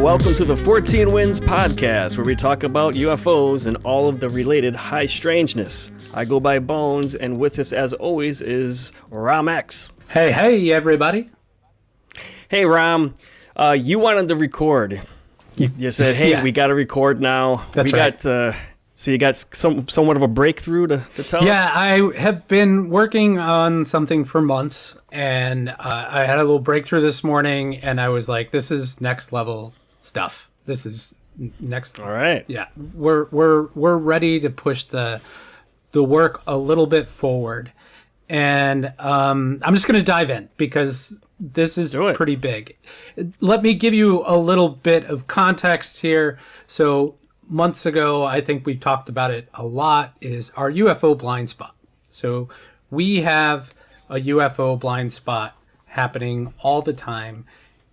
welcome to the Fortean Winds podcast, where we talk about UFOs and all of the related high strangeness. I go by Bones, and with us, as always, is Ram X. Hey, everybody. Hey, Ram, you wanted to record. You said, hey, Yeah. We got to record now. That's right. So you got somewhat of a breakthrough to tell? Yeah, I have been working on something for months, and I had a little breakthrough this morning, and I was like, this is next level stuff. This is next. All right. Yeah, we're ready to push the work a little bit forward, and I'm just going to dive in because this is pretty big. Let me give you a little bit of context here. So months ago, I think we've talked about it a lot, is our UFO blind spot. So we have a UFO blind spot happening all the time.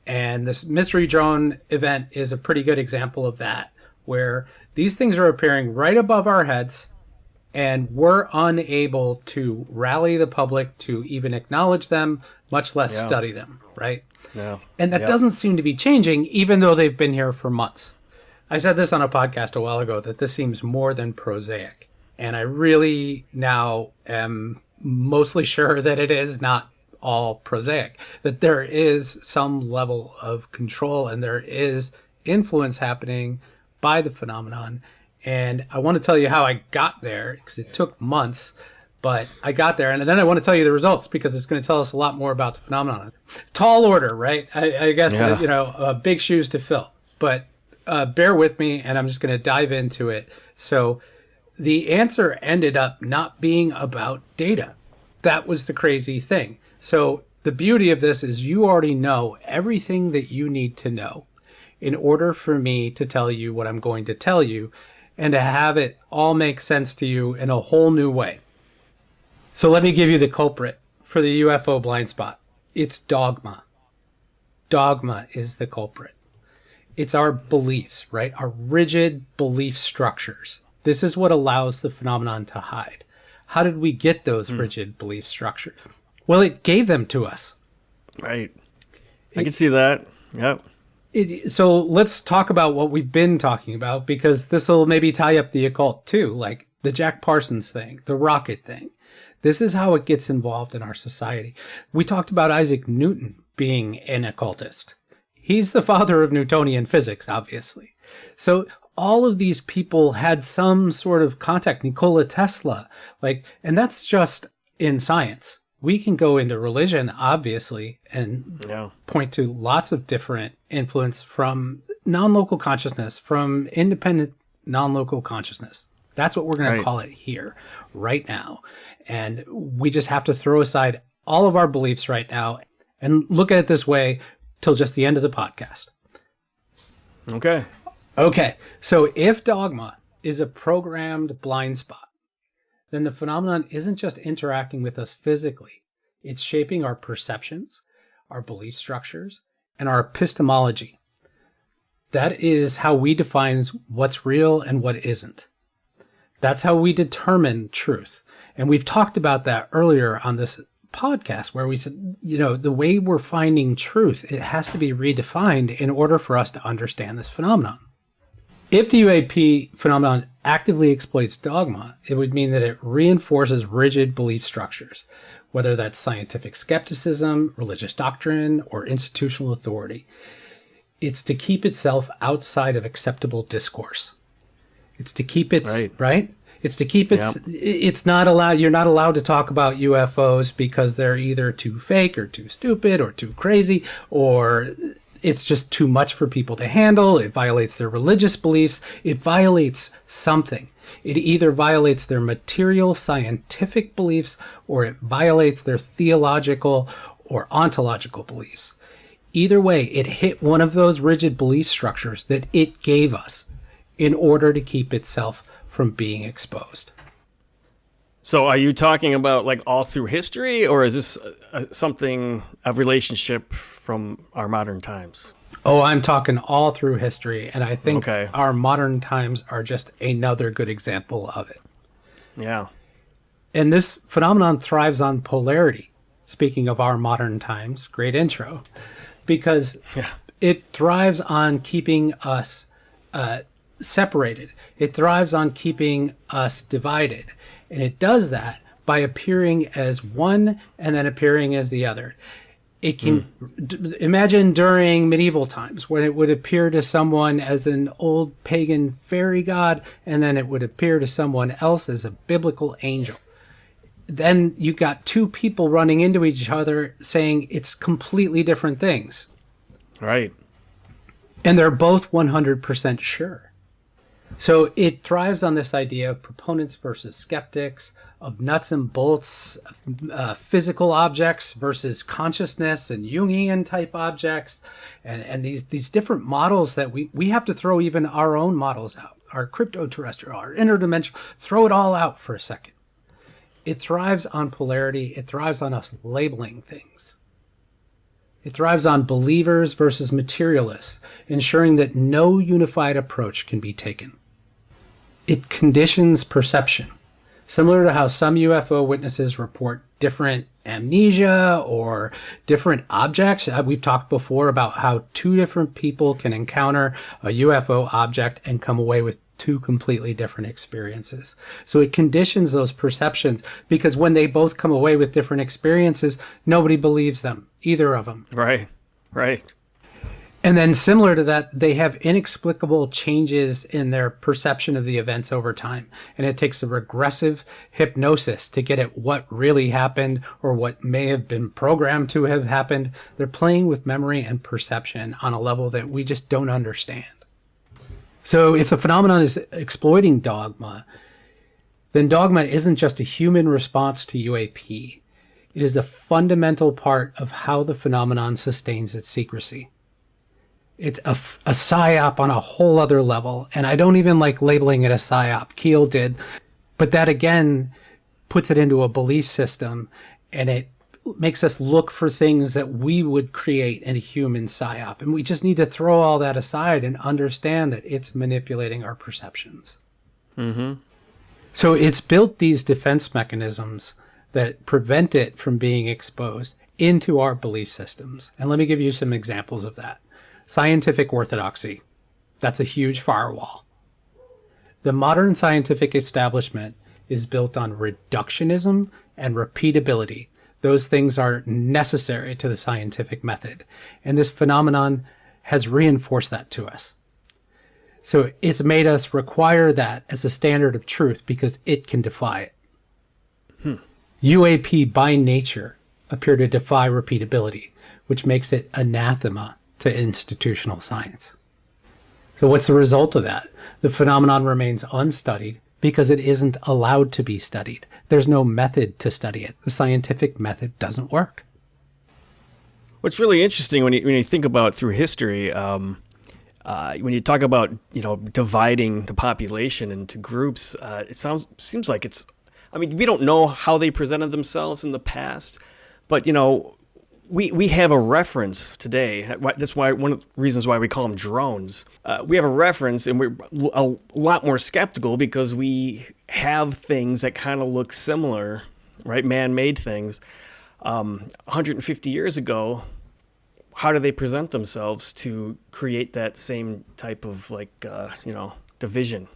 And this mystery drone event is a pretty good example of that, where these things are appearing right above our heads, and we're unable to rally the public to even acknowledge them, much less study them, right? Yeah. And that doesn't seem to be changing, even though they've been here for months. I said this on a podcast a while ago, that this seems more than prosaic. And I really now am mostly sure that it is not all prosaic, that there is some level of control and there is influence happening by the phenomenon. And I want to tell you how I got there, because it took months, but I got there. And then I want to tell you the results, because it's going to tell us a lot more about the phenomenon. Tall order, right? I guess, big shoes to fill. But bear with me, and I'm just going to dive into it. So the answer ended up not being about data. That was the crazy thing. So the beauty of this is you already know everything that you need to know in order for me to tell you what I'm going to tell you, and to have it all make sense to you in a whole new way. So let me give you the culprit for the UFO blind spot. It's dogma. Dogma is the culprit. It's our beliefs, right? Our rigid belief structures. This is what allows the phenomenon to hide. How did we get those rigid belief structures? Well, it gave them to us. Right. I can see that. Yep. So let's talk about what we've been talking about, because this will maybe tie up the occult too, like the Jack Parsons thing, the rocket thing. This is how it gets involved in our society. We talked about Isaac Newton being an occultist. He's the father of Newtonian physics, obviously. So all of these people had some sort of contact. Nikola Tesla, and that's just in science. We can go into religion, obviously, and point to lots of different influence from non-local consciousness, from independent non-local consciousness. That's what we're going to call it here, right now. And we just have to throw aside all of our beliefs right now and look at it this way till just the end of the podcast. Okay. So if dogma is a programmed blind spot, then the phenomenon isn't just interacting with us physically. It's shaping our perceptions, our belief structures, and our epistemology. That is how we define what's real and what isn't. That's how we determine truth. And we've talked about that earlier on this podcast, where we said, the way we're finding truth, it has to be redefined in order for us to understand this phenomenon. If the UAP phenomenon actively exploits dogma, it would mean that it reinforces rigid belief structures, whether that's scientific skepticism, religious doctrine, or institutional authority. It's to keep itself outside of acceptable discourse. It's to keep its right. It's to keep its. It's not allowed. You're not allowed to talk about UFOs because they're either too fake or too stupid or too crazy, or it's just too much for people to handle. It violates their religious beliefs. It violates something. It either violates their material scientific beliefs, or it violates their theological or ontological beliefs. Either way, it hit one of those rigid belief structures that it gave us in order to keep itself from being exposed. So are you talking about all through history, or is this a relationship from our modern times? Oh, I'm talking all through history, and I think our modern times are just another good example of it. Yeah. And this phenomenon thrives on polarity. Speaking of our modern times, great intro. Because It thrives on keeping us separated. It thrives on keeping us divided. And it does that by appearing as one and then appearing as the other. It can imagine during medieval times when it would appear to someone as an old pagan fairy god, and then it would appear to someone else as a biblical angel. Then you got two people running into each other saying it's completely different things. Right. And they're both 100% sure. So it thrives on this idea of proponents versus skeptics, of nuts and bolts, physical objects versus consciousness and Jungian type objects, and these different models that we have to throw even our own models out, our crypto-terrestrial, our interdimensional, throw it all out for a second. It thrives on polarity. It thrives on us labeling things. It thrives on believers versus materialists, ensuring that no unified approach can be taken. It conditions perception, similar to how some UFO witnesses report different amnesia or different objects. We've talked before about how two different people can encounter a UFO object and come away with two completely different experiences. So it conditions those perceptions, because when they both come away with different experiences, nobody believes them, either of them. Right. And then similar to that, they have inexplicable changes in their perception of the events over time. And it takes a regressive hypnosis to get at what really happened or what may have been programmed to have happened. They're playing with memory and perception on a level that we just don't understand. So if the phenomenon is exploiting dogma, then dogma isn't just a human response to UAP. It is a fundamental part of how the phenomenon sustains its secrecy. It's a psyop on a whole other level, and I don't even like labeling it a psyop. Keel did, but that again puts it into a belief system, and it makes us look for things that we would create in a human psyop. And we just need to throw all that aside and understand that it's manipulating our perceptions. Mm-hmm. So it's built these defense mechanisms that prevent it from being exposed into our belief systems. And let me give you some examples of that. Scientific orthodoxy. That's a huge firewall. The modern scientific establishment is built on reductionism and repeatability. Those things are necessary to the scientific method. And this phenomenon has reinforced that to us. So it's made us require that as a standard of truth because it can defy it. UAP by nature appear to defy repeatability, which makes it anathema to institutional science. So what's the result of that? The phenomenon remains unstudied because it isn't allowed to be studied. There's no method to study it. The scientific method doesn't work. What's really interesting when you think about through history, when you talk about dividing the population into groups, it seems like it's. I mean, we don't know how they presented themselves in the past, but we have a reference today. That's why one of the reasons why we call them drones. We have a reference, and we're a lot more skeptical because we have things that kind of look similar, right? Man-made things. 150 years ago, how do they present themselves to create that same type of division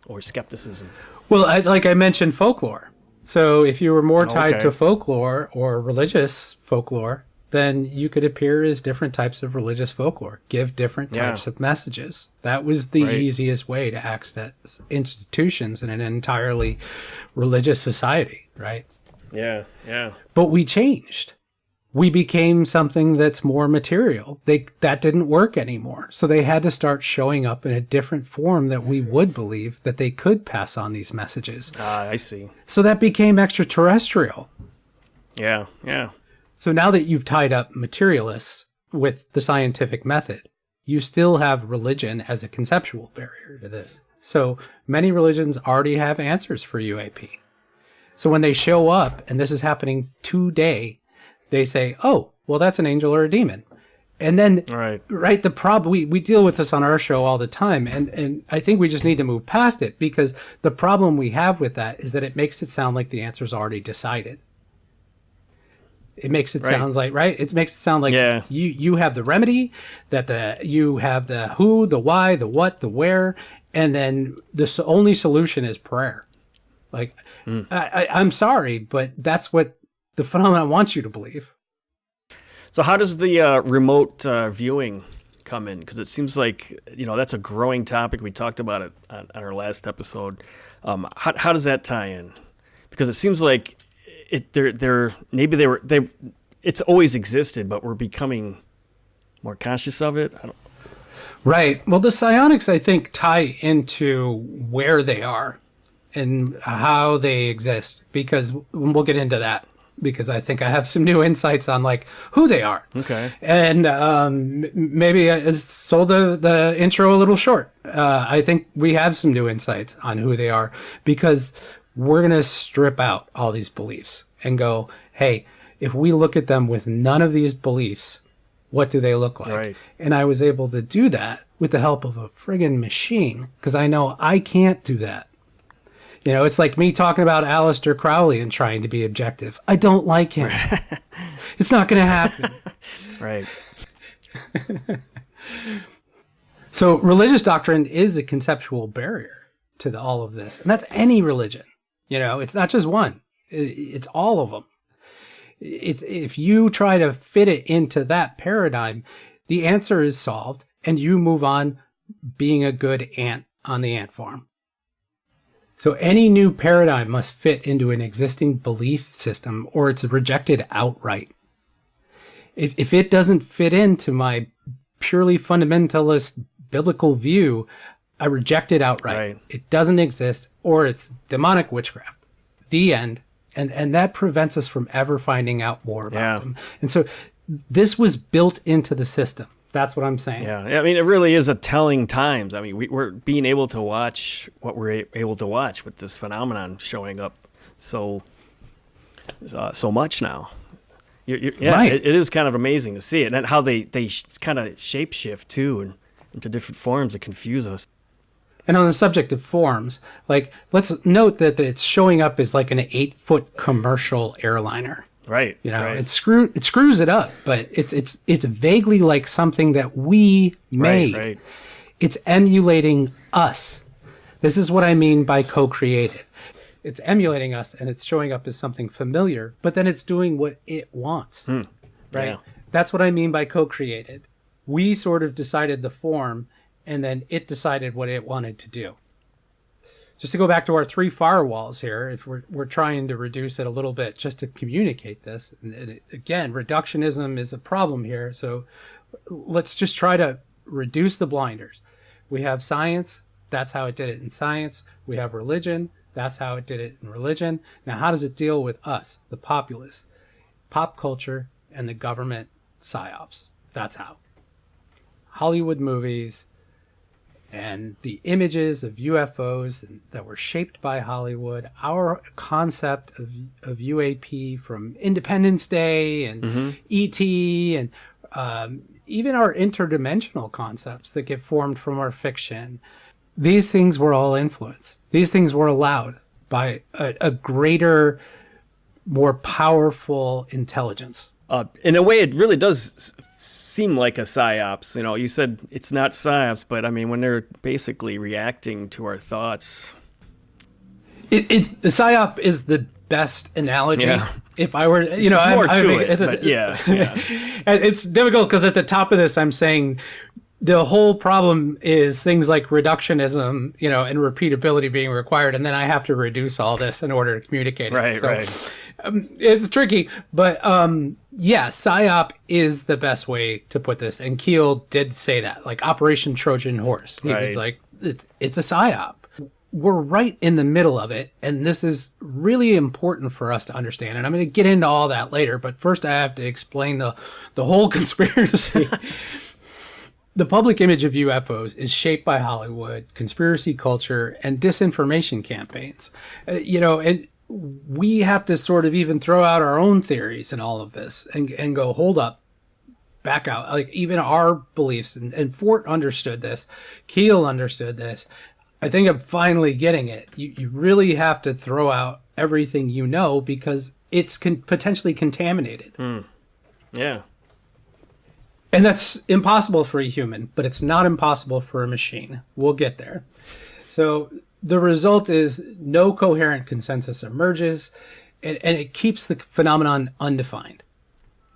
or skepticism? Well, like I mentioned, folklore. So if you were more tied to folklore or religious folklore, then you could appear as different types of religious folklore, give different types of messages. That was the easiest way to access institutions in an entirely religious society, right? Yeah. But we changed. We became something that's more material. That didn't work anymore. So they had to start showing up in a different form that we would believe that they could pass on these messages. I see. So that became extraterrestrial. Yeah. So now that you've tied up materialists with the scientific method, you still have religion as a conceptual barrier to this. So many religions already have answers for UAP. So when they show up, and this is happening today, they say, oh, well, that's an angel or a demon. And then, the problem, we deal with this on our show all the time. And I think we just need to move past it, because the problem we have with that is that it makes it sound like the answer is already decided. It makes it Right. sound like, right? It makes it sound like Yeah. you have the remedy, you have the who, the why, the what, the where, and then the only solution is prayer. Like, I'm sorry, but that's what the phenomenon wants you to believe. So how does the remote viewing come in? Because it seems like, that's a growing topic. We talked about it on our last episode. How does that tie in? Because it seems like it's always existed, but we're becoming more conscious of it. Right. Well, the psionics, I think, tie into where they are and how they exist, because we'll get into that, because I think I have some new insights on like who they are. Okay. And maybe I sold the intro a little short. I think we have some new insights on who they are, because we're going to strip out all these beliefs and go, hey, if we look at them with none of these beliefs, what do they look like? Right. And I was able to do that with the help of a friggin' machine, because I know I can't do that. It's like me talking about Aleister Crowley and trying to be objective. I don't like him. It's not going to happen. Right. So religious doctrine is a conceptual barrier to all of this. And that's any religion. It's not just one. It's all of them. It's if you try to fit it into that paradigm, the answer is solved and you move on being a good ant on the ant farm. So any new paradigm must fit into an existing belief system, or it's rejected outright. If it doesn't fit into my purely fundamentalist biblical view, I reject it outright. Right. It doesn't exist, or it's demonic witchcraft. The end. And that prevents us from ever finding out more about them. And so this was built into the system. That's what I'm saying. Yeah. I mean, it really is a telling times. I mean, we're being able to watch what we're able to watch with this phenomenon showing up so much now. Right. It is kind of amazing to see it, and how they kind of shapeshift too, and into different forms that confuse us. And on the subject of forms, like, let's note that it's showing up as like an 8-foot commercial airliner. Right. Right. It screws it up, but it's vaguely like something that we made. Right. It's emulating us. This is what I mean by co-created. It's emulating us, and it's showing up as something familiar, but then it's doing what it wants. Right. Yeah. That's what I mean by co-created. We sort of decided the form, and then it decided what it wanted to do. Just to go back to our 3 firewalls here, if we're trying to reduce it a little bit just to communicate this. And again, reductionism is a problem here. So let's just try to reduce the blinders. We have science. That's how it did it in science. We have religion. That's how it did it in religion. Now, how does it deal with us, the populace, pop culture, and the government psyops? That's how. Hollywood movies and the images of UFOs that were shaped by Hollywood, our concept of UAP from Independence Day and E.T. and even our interdimensional concepts that get formed from our fiction, these things were all influenced. These things were allowed by a greater, more powerful intelligence. In a way, it really does seem like a psyops. You said it's not psyops, but I mean, when they're basically reacting to our thoughts. The psyop is the best analogy. Yeah. If I were, it's difficult because at the top of this, I'm saying the whole problem is things like reductionism, and repeatability being required, and then I have to reduce all this in order to communicate it. Right. It's tricky, but psyop is the best way to put this. And Keel did say that, like Operation Trojan Horse. He was like, it's a psyop. We're right in the middle of it, and this is really important for us to understand. And I'm going to get into all that later, but first I have to explain the whole conspiracy. The public image of UFOs is shaped by Hollywood, conspiracy culture, and disinformation campaigns. And we have to sort of even throw out our own theories in all of this and go, hold up, back out. Like even our beliefs, and Fort understood this, Keel understood this. I think I'm finally getting it. You really have to throw out everything because it's potentially contaminated. Yeah. And that's impossible for a human, but it's not impossible for a machine. We'll get there. So the result is no coherent consensus emerges, and it keeps the phenomenon undefined.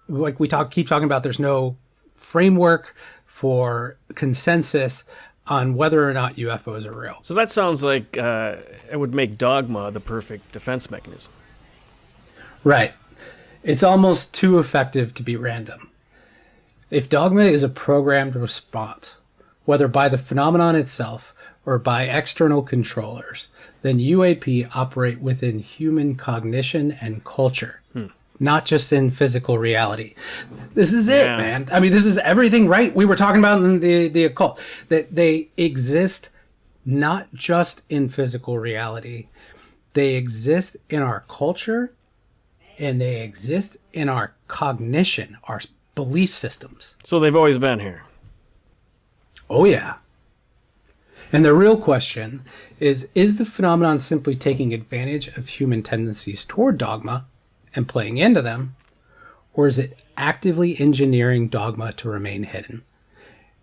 Like we keep talking about, there's no framework for consensus on whether or not UFOs are real. So that sounds like it would make dogma the perfect defense mechanism. Right. It's almost too effective to be random. If dogma is a programmed response, whether by the phenomenon itself or by external controllers, then UAP operate within human cognition and culture, not just in physical reality. This is it, man. I mean, this is everything, right? We were talking about in the occult, that they exist not just in physical reality. They exist in our culture, and they exist in our cognition, our belief systems. So they've always been here. Oh, yeah. And the real question is the phenomenon simply taking advantage of human tendencies toward dogma and playing into them, or is it actively engineering dogma to remain hidden?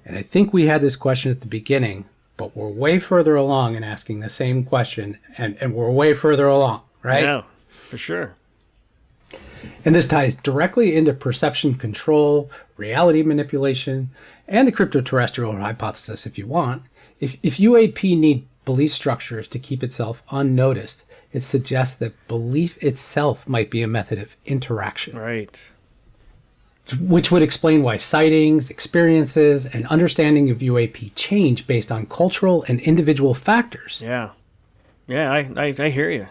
And I think we had this question at the beginning, but we're way further along in asking the same question, and we're way further along, right? Yeah, for sure. And this ties directly into perception control, reality manipulation, and the cryptoterrestrial hypothesis if you want. If UAP need belief structures to keep itself unnoticed, it suggests that belief itself might be a method of interaction. Right. Which would explain why sightings, experiences, and understanding of UAP change based on cultural and individual factors. Yeah. Yeah, I hear you.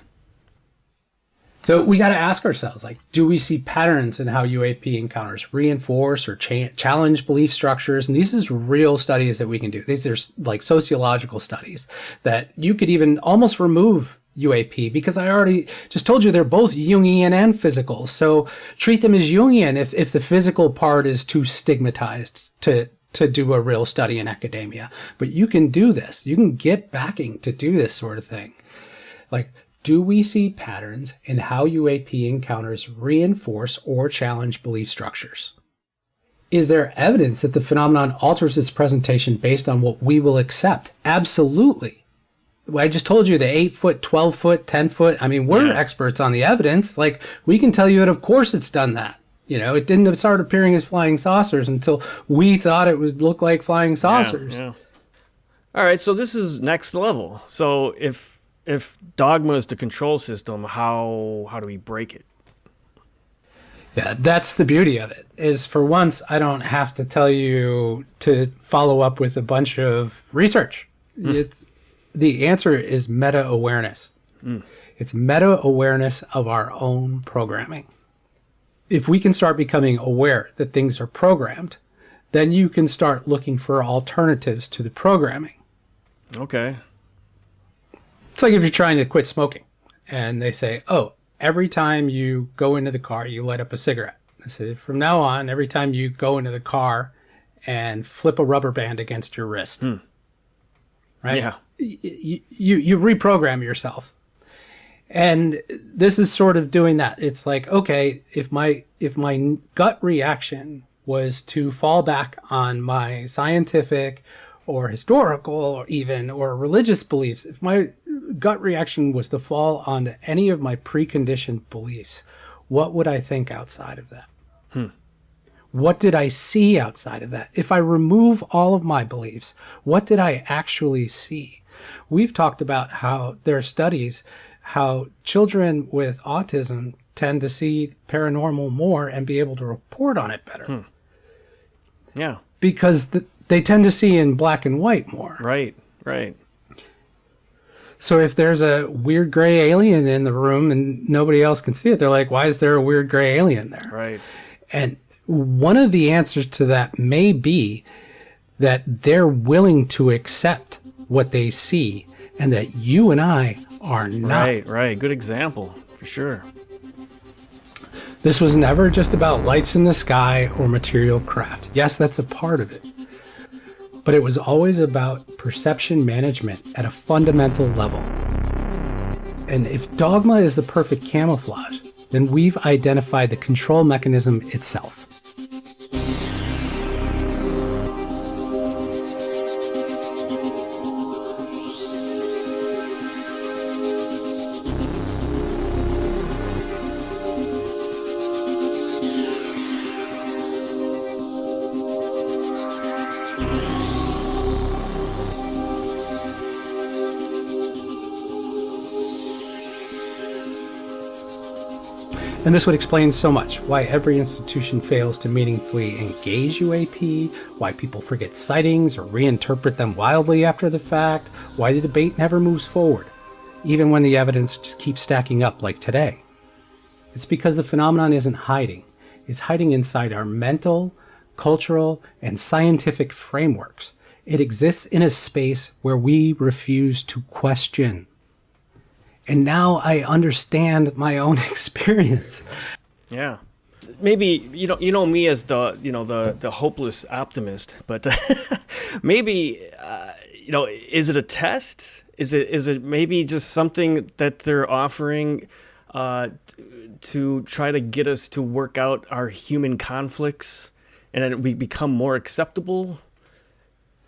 So we got to ask ourselves, like, do we see patterns in how UAP encounters reinforce or challenge belief structures? And these is real studies that we can do. These are like sociological studies that you could even almost remove UAP, because I already just told you they're both Jungian and physical. So treat them as Jungian if the physical part is too stigmatized to do a real study in academia. But you can do this. You can get backing to do this sort of thing. Like, do we see patterns in how UAP encounters reinforce or challenge belief structures? Is there evidence that the phenomenon alters its presentation based on what we will accept? Absolutely. I just told you the 8 foot, 12 foot, 10 foot. I mean, we're experts on the evidence. Like, we can tell you that, of course, it's done that. You know, it didn't start appearing as flying saucers until we thought it would look like flying saucers. Yeah. All right, so this is next level. So if dogma is the control system, how do we break it? Yeah, that's the beauty of it, is for once, I don't have to tell you to follow up with a bunch of research. The answer is meta-awareness. It's meta-awareness of our own programming. If we can start becoming aware that things are programmed, then you can start looking for alternatives to the programming. Okay. It's like if you're trying to quit smoking and they say, oh, every time you go into the car, you light up a cigarette. I say, from now on, every time you go into the car and flip a rubber band against your wrist, right? Yeah. You reprogram yourself. And this is sort of doing that. It's like, okay, if my gut reaction was to fall back on my scientific or historical or religious beliefs, if my gut reaction was to fall onto any of my preconditioned beliefs, what would I think outside of that? What did I see outside of that? If I remove all of my beliefs, what did I actually see? We've talked about how there are studies how children with autism tend to see paranormal more and be able to report on it better. Yeah. Because they tend to see in black and white more. Right. So if there's a weird gray alien in the room and nobody else can see it, they're like, why is there a weird gray alien there? Right. And one of the answers to that may be that they're willing to accept what they see and that you and I are not. Right. Good example, for sure. This was never just about lights in the sky or material craft. Yes, that's a part of it. But it was always about perception management at a fundamental level. And if dogma is the perfect camouflage, then we've identified the control mechanism itself. And this would explain so much why every institution fails to meaningfully engage UAP, why people forget sightings or reinterpret them wildly after the fact, why the debate never moves forward, even when the evidence just keeps stacking up like today. It's because the phenomenon isn't hiding. It's hiding inside our mental, cultural, and scientific frameworks. It exists in a space where we refuse to question. And now I understand my own experience. Yeah. Maybe you know me as the hopeless optimist, but maybe is it a test? Is it maybe just something that they're offering to try to get us to work out our human conflicts, and then we become more acceptable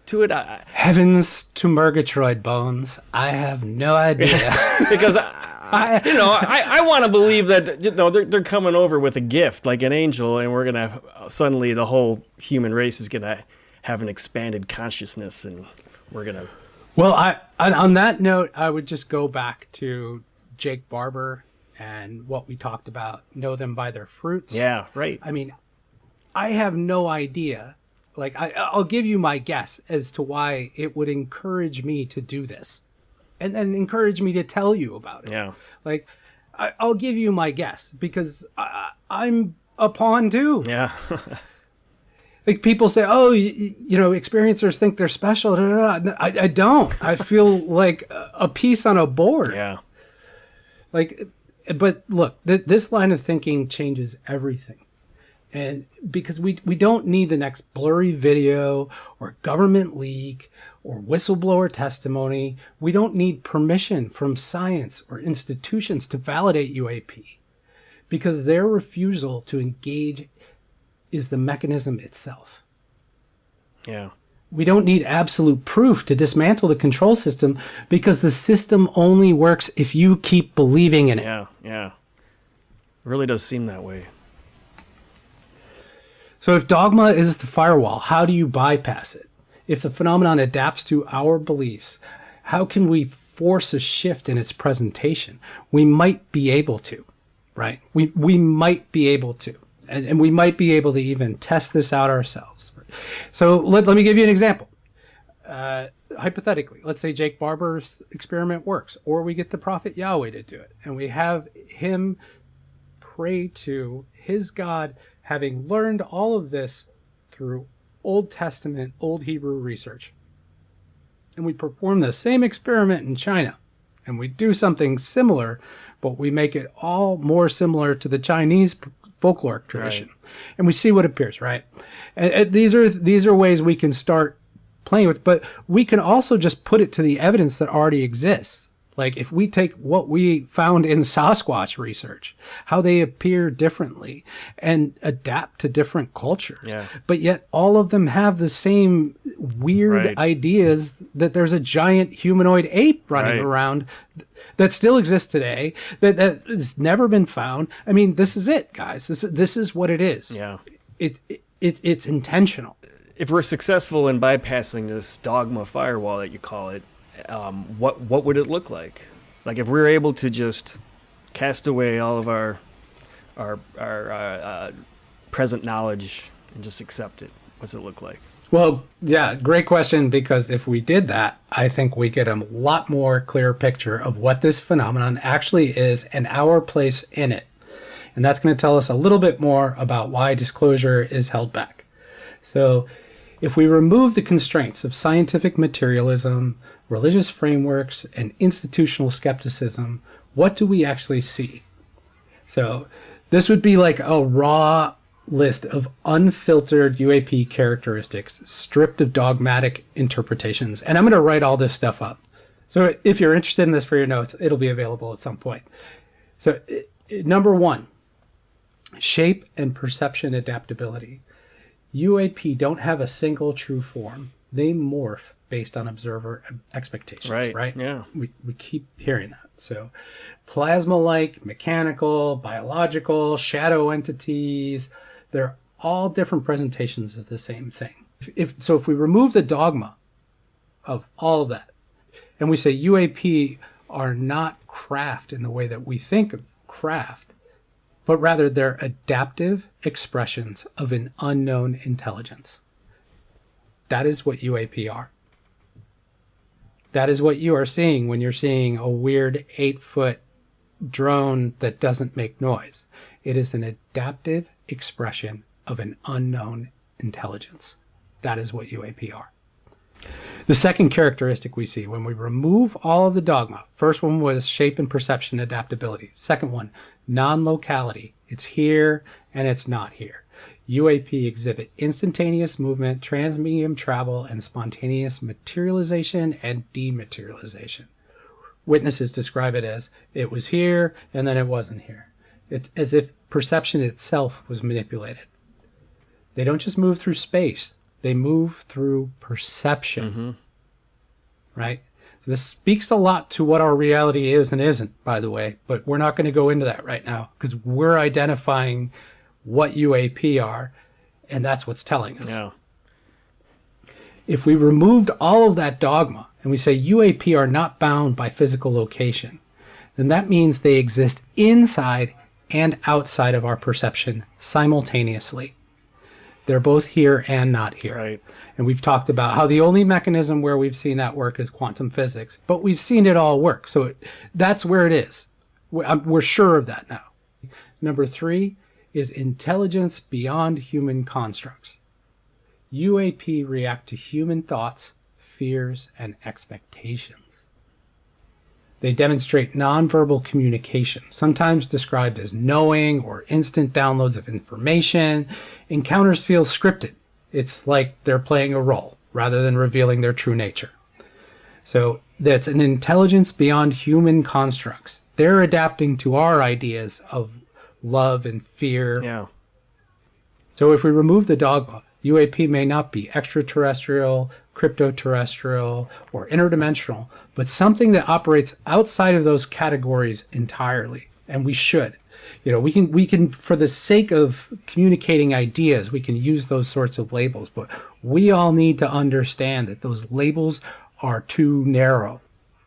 to it? Heavens to Murgatroyd, Bones. I have no idea. Because I want to believe that they're coming over with a gift like an angel, and we're gonna suddenly the whole human race is gonna have an expanded consciousness, and we're gonna. Well, on that note, I would just go back to Jake Barber and what we talked about. Know them by their fruits. Yeah, right. I mean, I have no idea. Like, I'll give you my guess as to why it would encourage me to do this, and then encourage me to tell you about it. Yeah. Like, I'll give you my guess because I'm a pawn too. Yeah. Like, people say, oh, experiencers think they're special. I don't. I feel like a piece on a board. Yeah. Like, but look, this line of thinking changes everything. And because we don't need the next blurry video or government leak or whistleblower testimony. We don't need permission from science or institutions to validate UAP, because their refusal to engage is the mechanism itself. Yeah. We don't need absolute proof to dismantle the control system, because the system only works if you keep believing in it. Yeah, yeah. It really does seem that way. So if dogma is the firewall, how do you bypass it? If the phenomenon adapts to our beliefs, how can we force a shift in its presentation? We might be able to, right? We might be able to. And we might be able to even test this out ourselves. So let me give you an example. Hypothetically, let's say Jake Barber's experiment works, or we get the prophet Yahweh to do it, and we have him pray to his God, having learned all of this through Old Testament, Old Hebrew research. And we perform the same experiment in China, and we do something similar, but we make it all more similar to the Chinese folkloric tradition. Right. And we see what appears, right? And these are ways we can start playing with, but we can also just put it to the evidence that already exists. Like, if we take what we found in Sasquatch research, how they appear differently and adapt to different cultures, but yet all of them have the same weird ideas that there's a giant humanoid ape running around that still exists today, that has never been found. I mean, this is it, guys. This is what it is. Yeah. It's intentional. If we're successful in bypassing this dogma firewall that you call it, what would it look like? Like, if we're able to just cast away all of our present knowledge and just accept it, what's it look like? Well, yeah, great question, because if we did that, I think we get a lot more clear picture of what this phenomenon actually is and our place in it. And that's going to tell us a little bit more about why disclosure is held back. So if we remove the constraints of scientific materialism, religious frameworks, and institutional skepticism, what do we actually see? So this would be like a raw list of unfiltered UAP characteristics, stripped of dogmatic interpretations. And I'm going to write all this stuff up. So if you're interested in this for your notes, it'll be available at some point. So number one, Shape and perception adaptability. UAP don't have a single true form. They morph based on observer expectations, right? Yeah. We keep hearing that. So plasma-like, mechanical, biological, shadow entities, they're all different presentations of the same thing. If we remove the dogma of all of that, and we say UAP are not craft in the way that we think of craft, but rather they're adaptive expressions of an unknown intelligence. That is what UAP are. That is what you are seeing when you're seeing a weird 8-foot drone that doesn't make noise. It is an adaptive expression of an unknown intelligence. That is what UAP are. The second characteristic we see when we remove all of the dogma, first one was shape and perception adaptability. Second one, non-locality. It's here and it's not here. UAP exhibit instantaneous movement, transmedium travel, and spontaneous materialization and dematerialization. Witnesses describe it as it was here and then it wasn't here. It's as if perception itself was manipulated. They don't just move through space. They move through perception, right? This speaks a lot to what our reality is and isn't, by the way, but we're not going to go into that right now because we're identifying what UAP are, and that's what's telling us. Yeah. If we removed all of that dogma and we say UAP are not bound by physical location, then that means they exist inside and outside of our perception simultaneously. They're both here and not here. Right. And we've talked about how the only mechanism where we've seen that work is quantum physics, but we've seen it all work. So that's where it is. We're sure of that now. Number 3 is intelligence beyond human constructs. UAP react to human thoughts, fears, and expectations. They demonstrate nonverbal communication, sometimes described as knowing or instant downloads of information. Encounters feel scripted. It's like they're playing a role rather than revealing their true nature. So that's an intelligence beyond human constructs. They're adapting to our ideas of love and fear. Yeah. So if we remove the dogma, UAP may not be extraterrestrial, cryptoterrestrial, or interdimensional, but something that operates outside of those categories entirely. And we should. We can, for the sake of communicating ideas, we can use those sorts of labels, but we all need to understand that those labels are too narrow.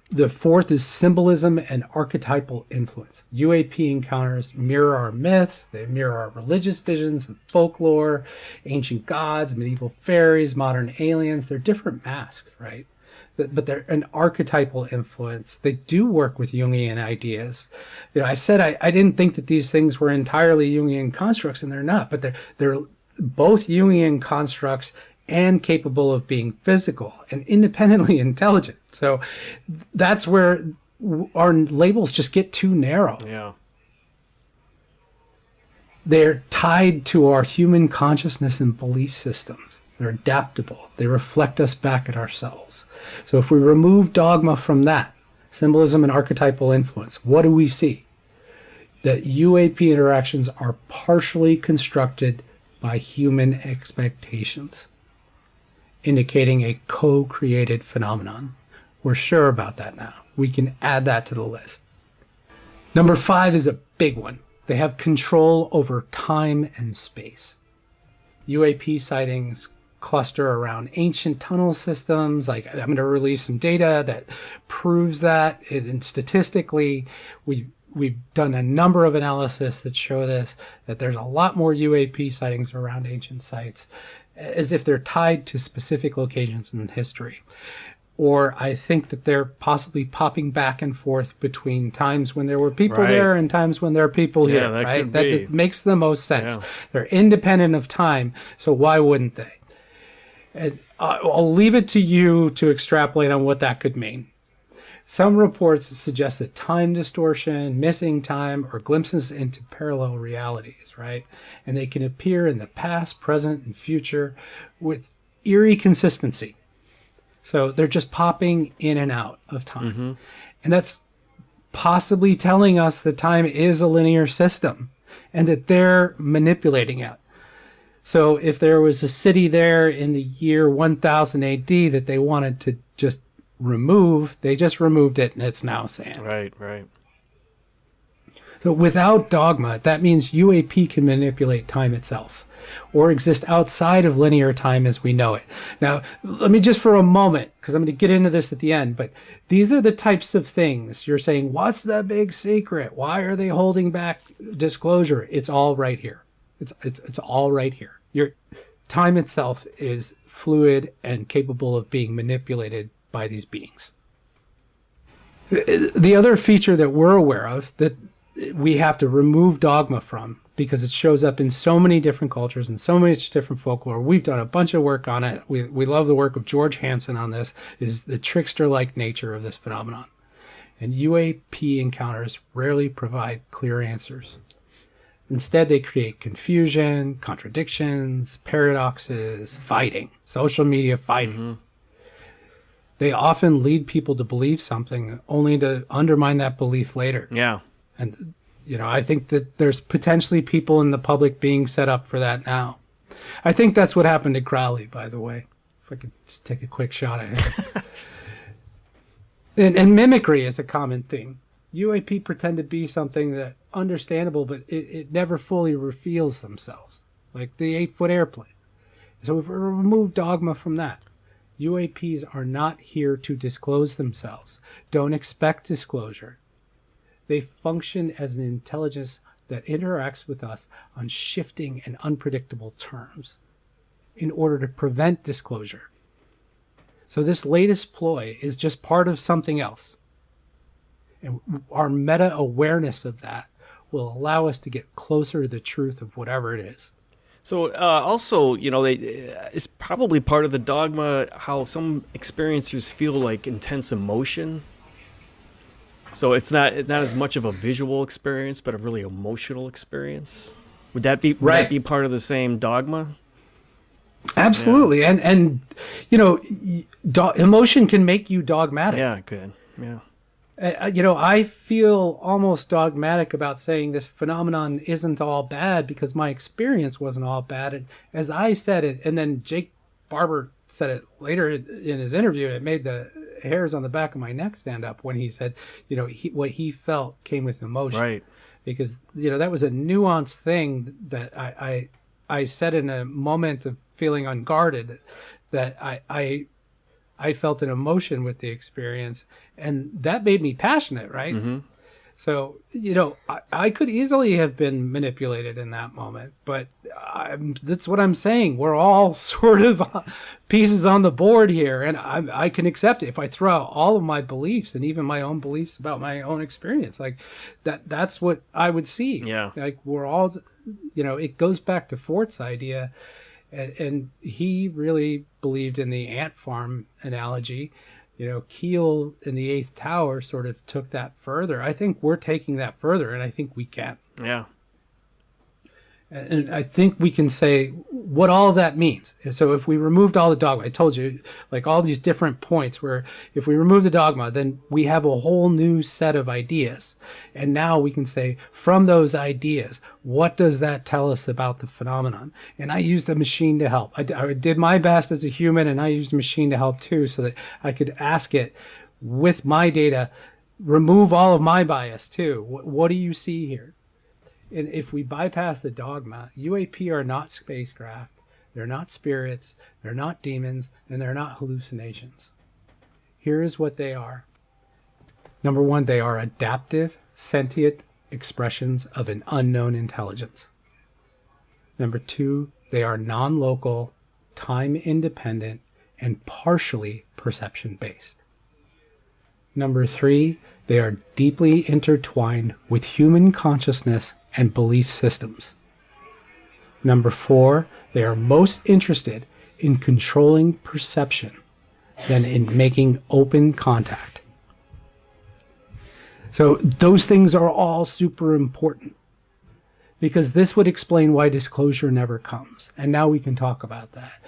The fourth is symbolism and archetypal influence. UAP encounters mirror our myths, they mirror our religious visions and folklore, ancient gods, medieval fairies, modern aliens. They're different masks, right? But they're an archetypal influence. They do work with Jungian ideas. I said I didn't think that these things were entirely Jungian constructs, and they're not, but they're both Jungian constructs and capable of being physical and independently intelligent. So that's where our labels just get too narrow. Yeah. They're tied to our human consciousness and belief systems. They're adaptable. They reflect us back at ourselves. So if we remove dogma from that, symbolism and archetypal influence, what do we see? That UAP interactions are partially constructed by human expectations, indicating a co-created phenomenon. We're sure about that now. We can add that to the list. Number 5 is a big one. They have control over time and space. UAP sightings cluster around ancient tunnel systems. Like, I'm going to release some data that proves that. And statistically, we've done a number of analysis that show this, that there's a lot more UAP sightings around ancient sites, as if they're tied to specific locations in history. Or I think that they're possibly popping back and forth between times when there were people there and times when there are people here, that right? could be. That makes the most sense. Yeah. They're independent of time, so why wouldn't they? And I'll leave it to you to extrapolate on what that could mean. Some reports suggest that time distortion, missing time, or glimpses into parallel realities, right? And they can appear in the past, present, and future with eerie consistency. So they're just popping in and out of time. And that's possibly telling us that time is a linear system. and that they're manipulating it. So if there was a city there in the year 1000 AD that they wanted to just remove, they just removed it and it's now sand. Right, right. So without dogma, that means UAP can manipulate time itself or exist outside of linear time as we know it. Now, let me just for a moment, because I'm going to get into this at the end, but these are the types of things you're saying, what's the big secret? Why are they holding back disclosure? It's all right here. It's all right here. Your time itself is fluid and capable of being manipulated by these beings. The other feature that we're aware of that we have to remove dogma from, because it shows up in so many different cultures and so much different folklore. We've done a bunch of work on it. We love the work of George Hansen on this, is the trickster-like nature of this phenomenon. And UAP encounters rarely provide clear answers. Instead, they create confusion, contradictions, paradoxes, fighting, social media fighting. Mm-hmm. They often lead people to believe something only to undermine that belief later. Yeah. And, I think that there's potentially people in the public being set up for that now. I think that's what happened to Crowley, by the way. If I could just take a quick shot at him. and mimicry is a common thing. UAP pretend to be something that understandable, but it never fully reveals themselves, like the 8-foot airplane. So if we remove dogma from that, UAPs are not here to disclose themselves. Don't expect disclosure. They function as an intelligence that interacts with us on shifting and unpredictable terms in order to prevent disclosure. So this latest ploy is just part of something else. And our meta-awareness of that will allow us to get closer to the truth of whatever it is. So also, it's probably part of the dogma how some experiencers feel like intense emotion. So it's not as much of a visual experience, but a really emotional experience. Would that be part of the same dogma? Absolutely, yeah. and emotion can make you dogmatic. Yeah, it could. Yeah. I feel almost dogmatic about saying this phenomenon isn't all bad because my experience wasn't all bad. And as I said it, and then Jake Barber said it later in his interview, it made the hairs on the back of my neck stand up when he said, what he felt came with emotion. Right. Because, that was a nuanced thing that I said in a moment of feeling unguarded that I felt an emotion with the experience, and that made me passionate, right? Mm-hmm. So, I could easily have been manipulated in that moment, but that's what I'm saying. We're all sort of pieces on the board here, and I can accept it. If I throw out all of my beliefs and even my own beliefs about my own experience, like that's what I would see. Yeah. Like we're all, it goes back to Fort's idea. And he really believed in the ant farm analogy. Keel in the Eighth Tower sort of took that further. I think we're taking that further, and I think we can. Yeah. And I think we can say what all of that means. So if we removed all the dogma, I told you, like all these different points where if we remove the dogma, then we have a whole new set of ideas. And now we can say, from those ideas, what does that tell us about the phenomenon? And I used a machine to help. I did my best as a human, and I used a machine to help too, so that I could ask it with my data, remove all of my bias too. What do you see here? And if we bypass the dogma, UAP are not spacecraft, they're not spirits, they're not demons, and they're not hallucinations. Here is what they are. Number one, they are adaptive, sentient expressions of an unknown intelligence. Number two, they are non-local, time-independent, and partially perception-based. Number three, they are deeply intertwined with human consciousness and belief systems. Number four, they are most interested in controlling perception than in making open contact. So those things are all super important because this would explain why disclosure never comes. And now we can talk about that.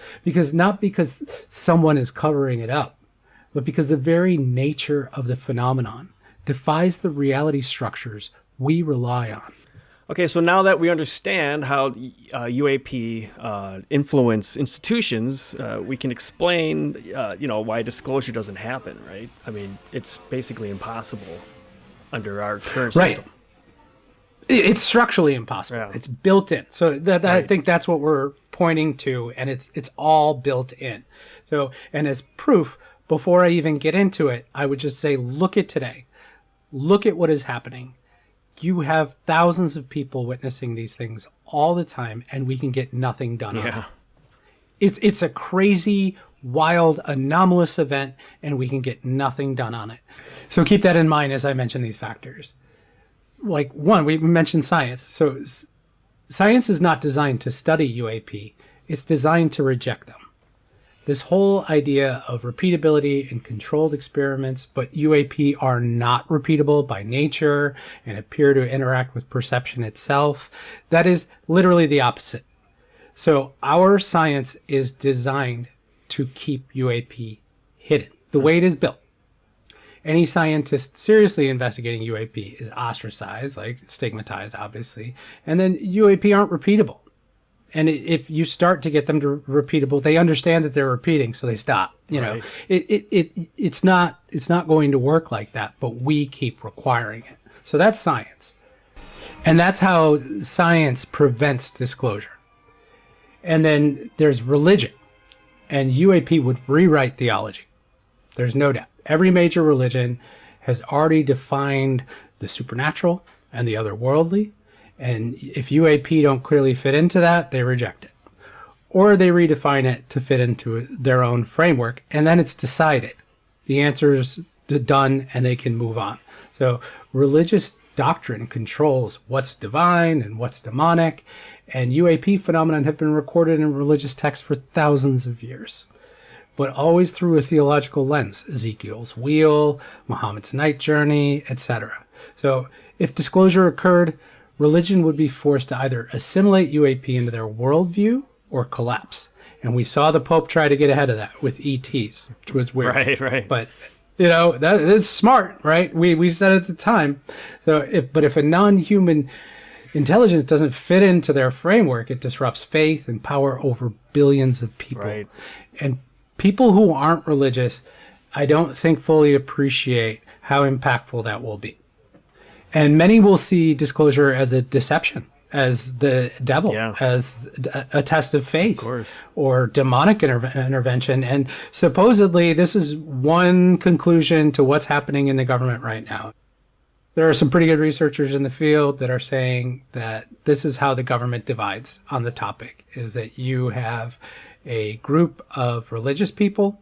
Not because someone is covering it up, but because the very nature of the phenomenon defies the reality structures we rely on. Okay, so now that we understand how UAP influence institutions, we can explain, why disclosure doesn't happen, right? I mean, it's basically impossible under our current Right. system. It's structurally impossible. Yeah. It's built in. So I Right. think that's what we're pointing to, and it's all built in. So, and as proof, before I even get into it, I would just say, look at today. Look at what is happening. You have thousands of people witnessing these things all the time, and we can get nothing done on it. Yeah. It's a crazy, wild, anomalous event, and we can get nothing done on it. So keep that in mind as I mention these factors. Like one, we mentioned science. So science is not designed to study UAP. It's designed to reject them. This whole idea of repeatability and controlled experiments, but UAP are not repeatable by nature and appear to interact with perception itself. That is literally the opposite. So our science is designed to keep UAP hidden, the way it is built. Any scientist seriously investigating UAP is ostracized, like stigmatized, obviously. And then UAP aren't repeatable. And if you start to get them to repeatable, they understand that they're repeating, so they stop. You know, it's not going to work like that, but we keep requiring it. So that's science. And that's how science prevents disclosure. And then there's religion. And UAP would rewrite theology. There's no doubt. Every major religion has already defined the supernatural and the otherworldly. And if UAP don't clearly fit into that, they reject it. Or they redefine it to fit into their own framework. And then it's decided. The answer is done and they can move on. So religious doctrine controls what's divine and what's demonic. And UAP phenomenon have been recorded in religious texts for thousands of years, but always through a theological lens. Ezekiel's wheel, Muhammad's night journey, etc. So if disclosure occurred, religion would be forced to either assimilate UAP into their worldview or collapse. And we saw the Pope try to get ahead of that with ETs, which was weird. Right. But, that is smart, right? We said at the time. So if a non-human intelligence doesn't fit into their framework, it disrupts faith and power over billions of people. Right. And people who aren't religious, I don't think fully appreciate how impactful that will be. And many will see disclosure as a deception, as the devil, as a test of faith, or demonic intervention. And supposedly this is one conclusion to what's happening in the government right now. There are some pretty good researchers in the field that are saying that this is how the government divides on the topic, is that you have a group of religious people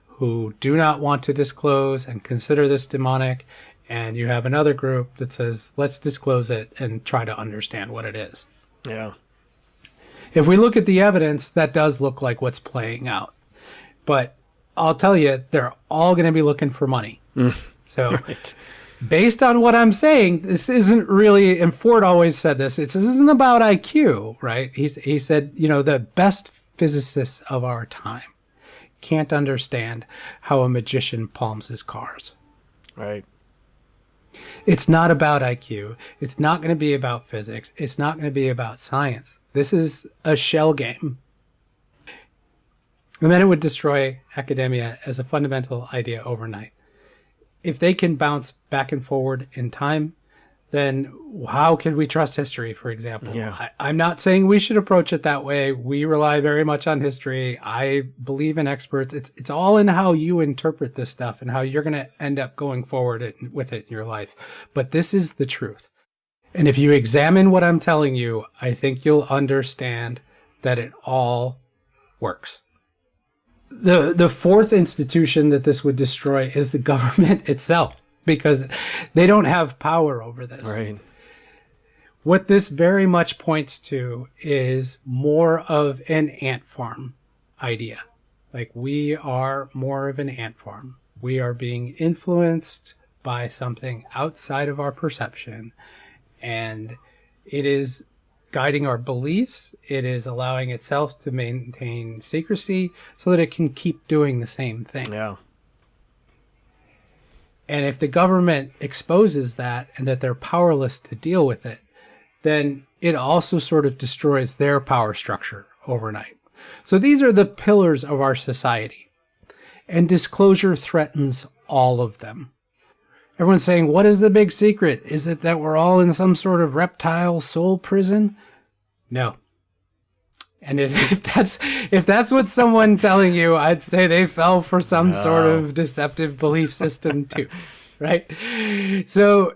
who do not want to disclose and consider this demonic, and you have another group that says, let's disclose it and try to understand what it is. Yeah. If we look at the evidence, that does look like what's playing out. But I'll tell you, they're all going to be looking for money. So based on what I'm saying, this isn't really, and Ford always said this isn't about IQ, right? He said, the best physicists of our time can't understand how a magician palms his cars. Right. It's not about IQ. It's not going to be about physics. It's not going to be about science. This is a shell game. And then it would destroy academia as a fundamental idea overnight. If they can bounce back and forward in time, then how can we trust history, for example? Yeah. I'm not saying we should approach it that way. We rely very much on history. I believe in experts. It's all in how you interpret this stuff and how you're going to end up going forward with it in your life. But this is the truth. And if you examine what I'm telling you, I think you'll understand that it all works. The fourth institution that this would destroy is the government itself, because they don't have power over this. Right. What this very much points to is more of an ant farm idea. Like, we are more of an ant farm. We are being influenced by something outside of our perception, and it is guiding our beliefs. It is allowing itself to maintain secrecy so that it can keep doing the same thing. Yeah. And if the government exposes that and that they're powerless to deal with it, then it also sort of destroys their power structure overnight. So these are the pillars of our society. And disclosure threatens all of them. Everyone's saying, what is the big secret? Is it that we're all in some sort of reptile soul prison? No. And if that's what someone telling you, I'd say they fell for some sort of deceptive belief system too, right? So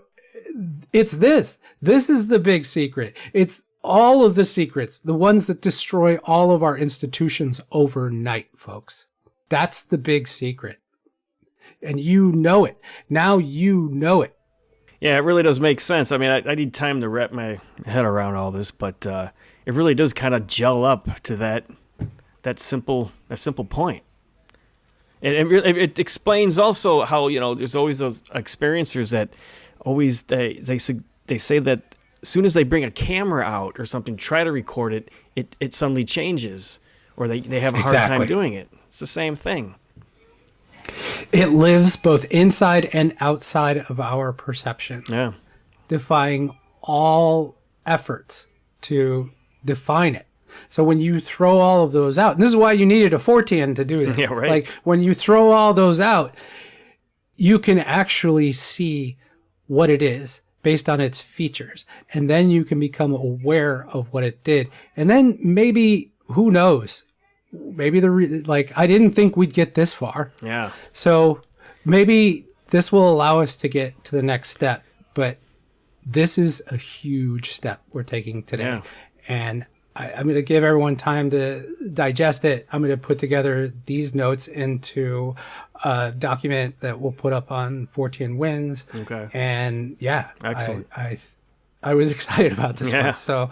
it's this. This is the big secret. It's all of the secrets, the ones that destroy all of our institutions overnight, folks. That's the big secret. And you know it. Now you know it. Yeah, it really does make sense. I mean, I need time to wrap my head around all this, but it really does kind of gel up to that simple point. And it explains also how, there's always those experiencers that always they say that as soon as they bring a camera out or something, try to record it, it suddenly changes, or they have a hard time doing it. It's the same thing. It lives both inside and outside of our perception. Yeah. Defying all efforts to define it. So when you throw all of those out, and this is why you needed a Fortean to do this. Yeah, right. Like when you throw all those out, you can actually see what it is based on its features. And then you can become aware of what it did. And then maybe, who knows? Maybe I didn't think we'd get this far. Yeah. So maybe this will allow us to get to the next step. But this is a huge step we're taking today. Yeah. And I'm going to give everyone time to digest it. I'm going to put together these notes into a document that we'll put up on Fortean Winds. Okay. And yeah, excellent. I was excited about this one. So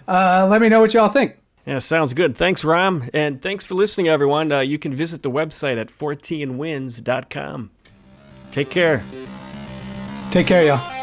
let me know what y'all think. Yeah, sounds good. Thanks, Ram. And thanks for listening, everyone. You can visit the website at forteanwinds.com. Take care. Take care, y'all.